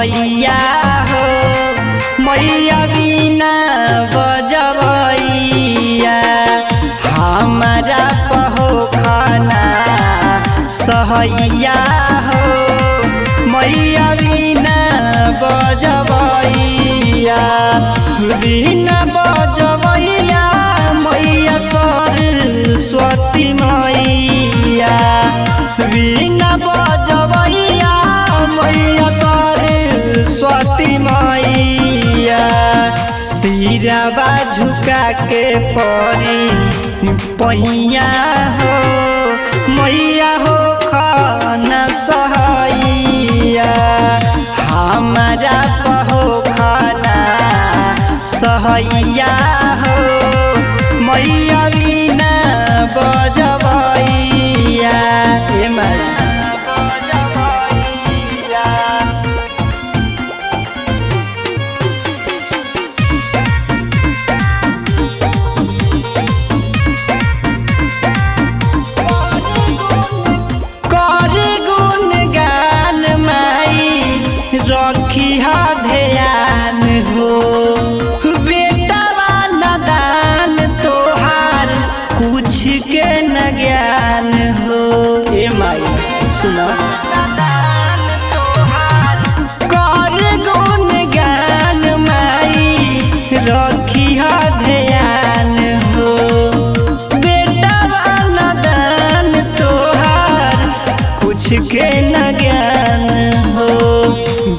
सहैया हो मैया बिना बजबैया हमारा पहो खाना सहैया हो मैया बिना बजबैया बिना बजबैया मैया सरस्वती मैया बिना बजबैया मैया सरस्वती मैया सिरवा झुका के परी पहिया हो मैया हो खाना सहैया हमारा पहो खाना सहैया हो मैया बिना बजबैया रखी ध्यान हो बेटा नादान तोहार कुछ के न ज्ञान हो ए माई सुना कर गुण ज्ञान माई रखी ध्यान हो बेटा नादान तोहार कुछ के न ज्ञान हो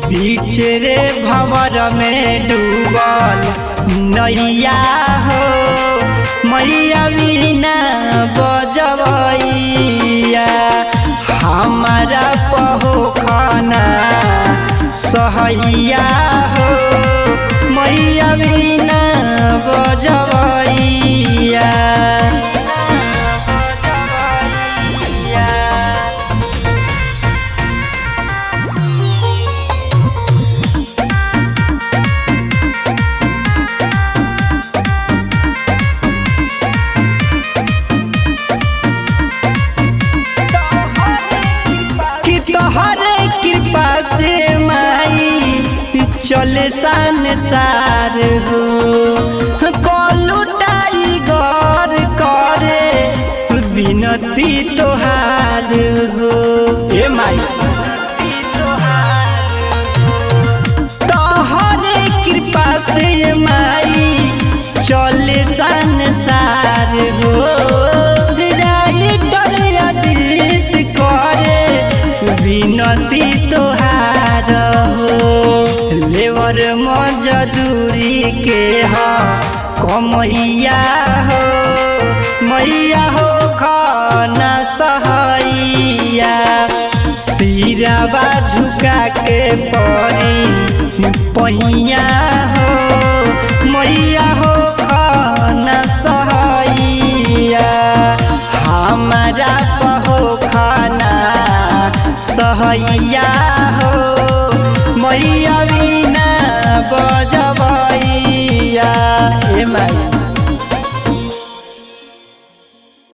बीच रे भंवर में डूबल नैया हो मैया बिना बजबैया हमारा पहो खाना सहैया हो मैया बिना बजबैया तोहरे कृपा से माई चले संसार हो कोलू टाइगर करे विनती तोहार हो ए माई तोहरे कृपा से माई चले संसार हो विनती तोहार हो लेवर मजदूरी के हो कमैया हो मैया हो खाना सहैया सिरवा झुका के परी पहिया हो मैया हो खाना सहैया हमारा पहो खाना सहैया हो मैया बिना बजबैया ए माई।